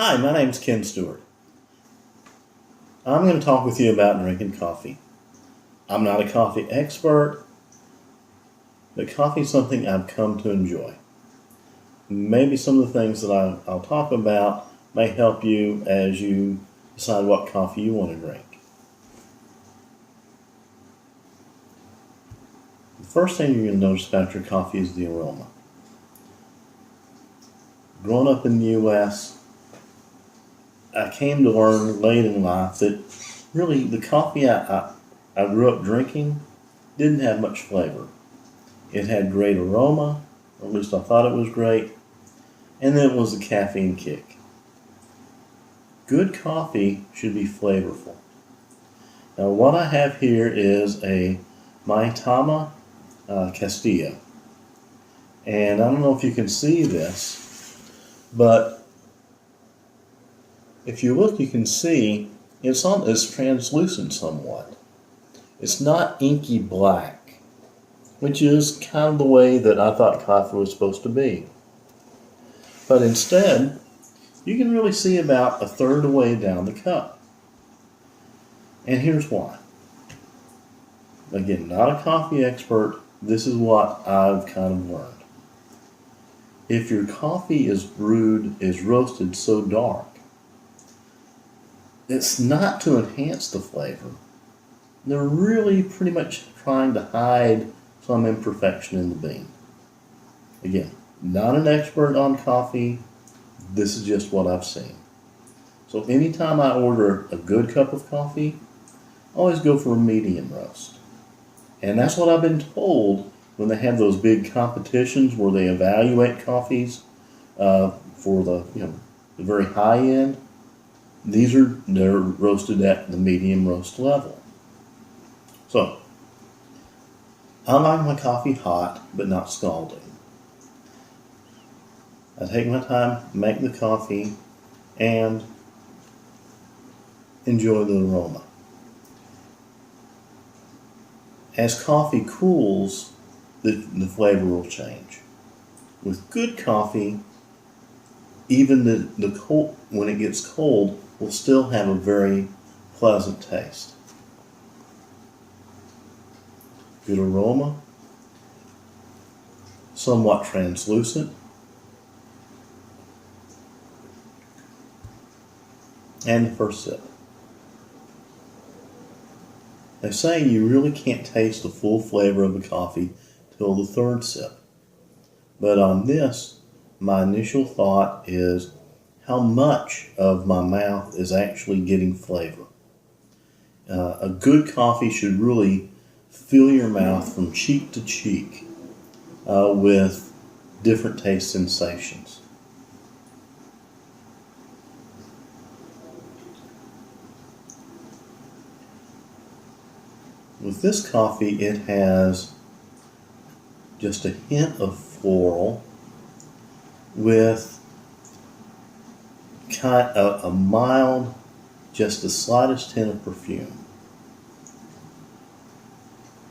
Hi, my name's Ken Stewart. I'm going to talk with you about drinking coffee. I'm not a coffee expert, but coffee is something I've come to enjoy. Maybe some of the things that I'll talk about may help you as you decide what coffee you want to drink. The first thing you're going to notice about your coffee is the aroma. Growing up in the U.S., I came to learn late in life that really the coffee I grew up drinking didn't have much flavor. It had great aroma, or at least I thought it was great, and then it was a caffeine kick. Good coffee should be flavorful. Now what I have here is a Maytama Castillo. And I don't know if you can see this, but if you look, you can see it's translucent somewhat. It's not inky black, which is kind of the way that I thought coffee was supposed to be. But instead, you can really see about a third of the way down the cup. And here's why. Again, not a coffee expert, this is what I've kind of learned. If your coffee is roasted so dark, it's not to enhance the flavor. They're really pretty much trying to hide some imperfection in the bean. Again, not an expert on coffee. This is just what I've seen. So anytime I order a good cup of coffee, I always go for a medium roast. And that's what I've been told when they have those big competitions where they evaluate coffees for the very high end. They're roasted at the medium roast level. So, I like my coffee hot, but not scalding. I take my time, make the coffee, and enjoy the aroma. As coffee cools, the flavor will change. With good coffee, even the cold, when it gets cold, will still have a very pleasant taste. Good aroma, somewhat translucent, and the first sip. They say you really can't taste the full flavor of the coffee till the third sip. But on this, my initial thought is how much of my mouth is actually getting flavor. A good coffee should really fill your mouth from cheek to cheek with different taste sensations. With this coffee, it has just a hint of floral with kind of a mild, just the slightest hint of perfume.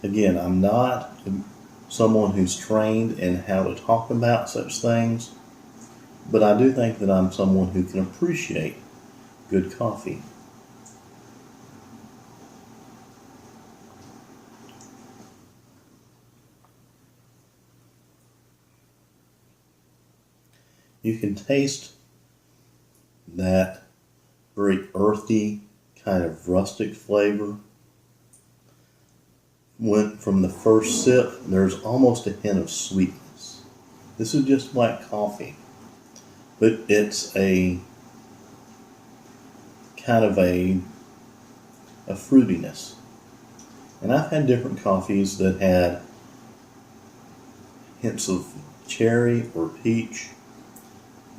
Again, I'm not someone who's trained in how to talk about such things, but I do think that I'm someone who can appreciate good coffee. You can taste that very earthy, kind of rustic flavor. From the first sip, there's almost a hint of sweetness. This is just black coffee, but it's a kind of a fruitiness. And I've had different coffees that had hints of cherry or peach.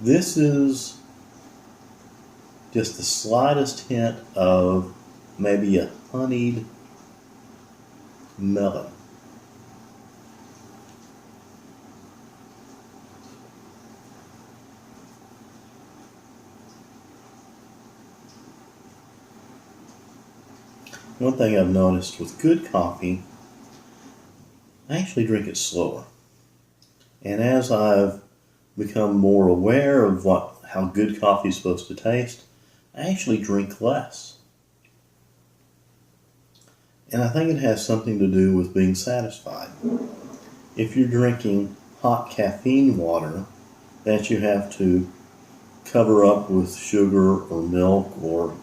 This is just the slightest hint of maybe a honeyed melon. One thing I've noticed with good coffee, I actually drink it slower. And as I've become more aware of how good coffee is supposed to taste, I actually drink less. And I think it has something to do with being satisfied. If you're drinking hot caffeine water that you have to cover up with sugar or milk or,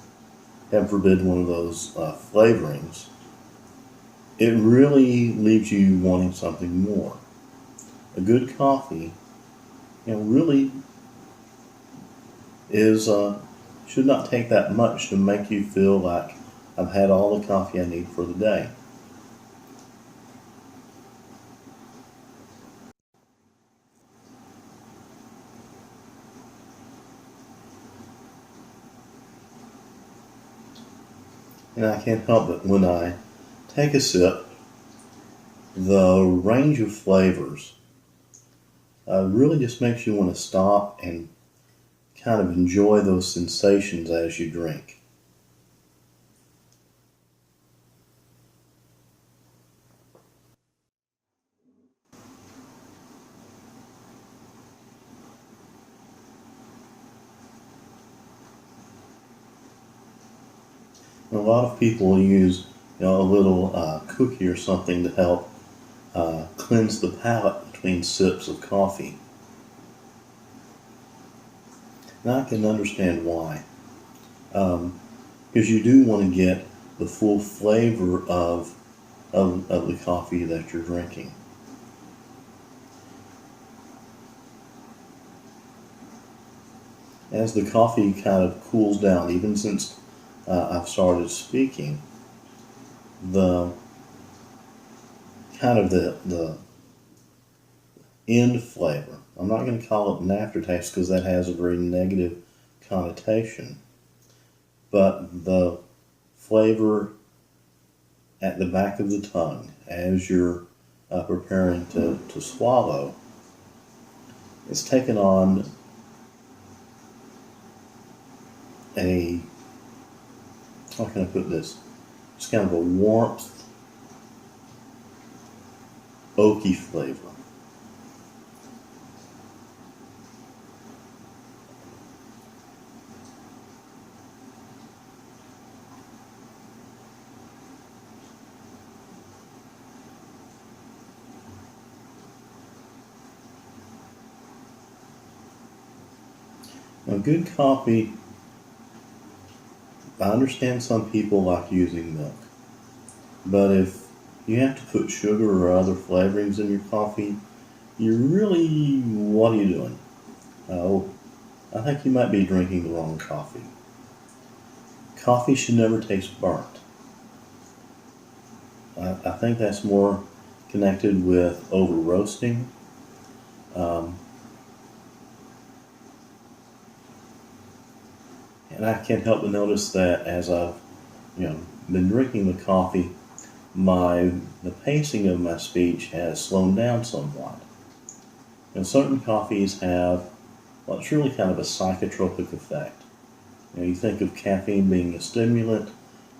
heaven forbid, one of those flavorings, it really leaves you wanting something more. A good coffee, really is should not take that much to make you feel like I've had all the coffee I need for the day. And I can't help it when I take a sip, the range of flavors really just makes you want to stop and kind of enjoy those sensations as you drink. And a lot of people use a little cookie or something to help cleanse the palate between sips of coffee. And I can understand why. Because you do want to get the full flavor of the coffee that you're drinking. As the coffee kind of cools down, even since I've started speaking, the kind of the end flavor, I'm not going to call it an aftertaste because that has a very negative connotation, but the flavor at the back of the tongue as you're preparing to swallow, it's taken on a, how can I put this? It's kind of a warmth, oaky flavor. Now, good coffee, I understand some people like using milk, but if you have to put sugar or other flavorings in your coffee, what are you doing? I think you might be drinking the wrong coffee. Coffee should never taste burnt. I think that's more connected with over roasting. And I can't help but notice that as I've been drinking the coffee, the pacing of my speech has slowed down somewhat. And certain coffees have what's really kind of a psychotropic effect. You think of caffeine being a stimulant,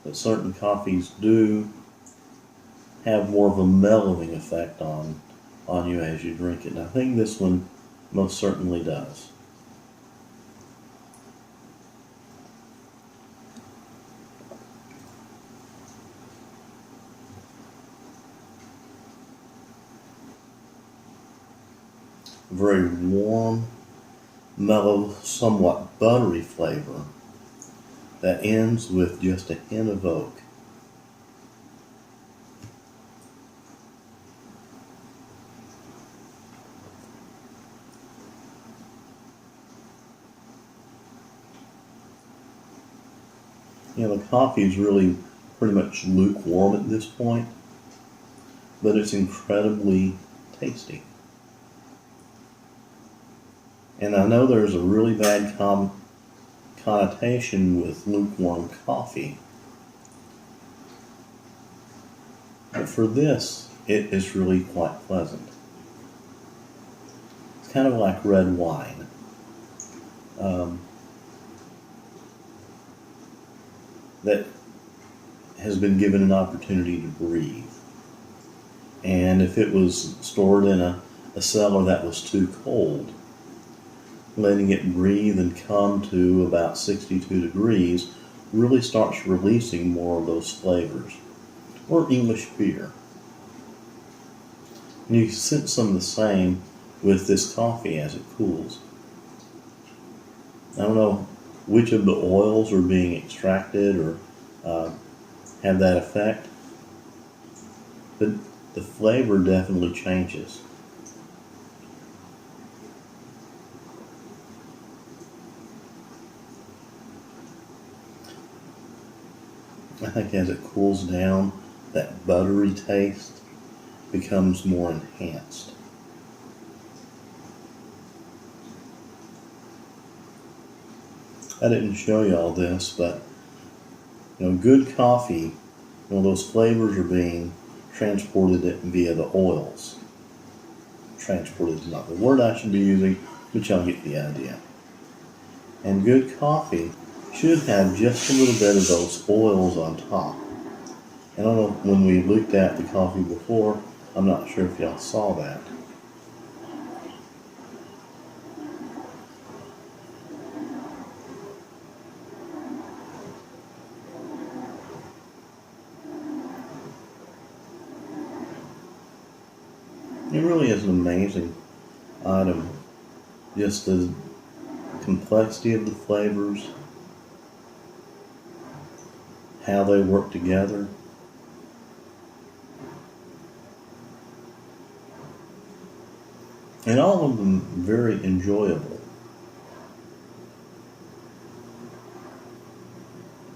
but certain coffees do have more of a mellowing effect on you as you drink it. And I think this one most certainly does. Very warm, mellow, somewhat buttery flavor that ends with just a hint of oak. The coffee is really pretty much lukewarm at this point, but it's incredibly tasty. And I know there's a really bad connotation with lukewarm coffee. But for this, it is really quite pleasant. It's kind of like red wine. That has been given an opportunity to breathe. And if it was stored in a cellar that was too cold, letting it breathe and come to about 62 degrees really starts releasing more of those flavors. Or English beer. And you can sense some of the same with this coffee as it cools. I don't know which of the oils are being extracted or have that effect, but the flavor definitely changes. I think as it cools down, that buttery taste becomes more enhanced. I didn't show you all this, but good coffee, those flavors are being transported via the oils. Transported is not the word I should be using, but y'all get the idea. And good coffee should have just a little bit of those oils on top. I don't know, when we looked at the coffee before, I'm not sure if y'all saw that. It really is an amazing item. Just the complexity of the flavors, how they work together. And all of them very enjoyable.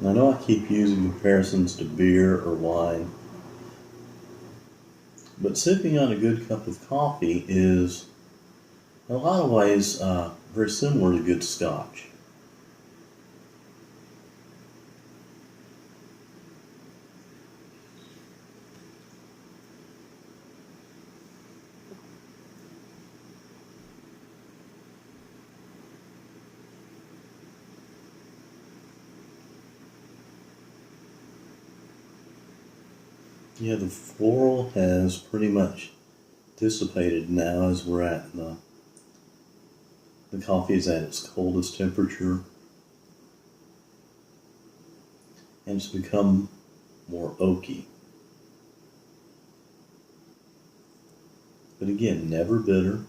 I know I keep using comparisons to beer or wine, but sipping on a good cup of coffee is, in a lot of ways, very similar to good scotch. Yeah, the floral has pretty much dissipated now as we're at the coffee is at its coldest temperature, and it's become more oaky. But again, never bitter.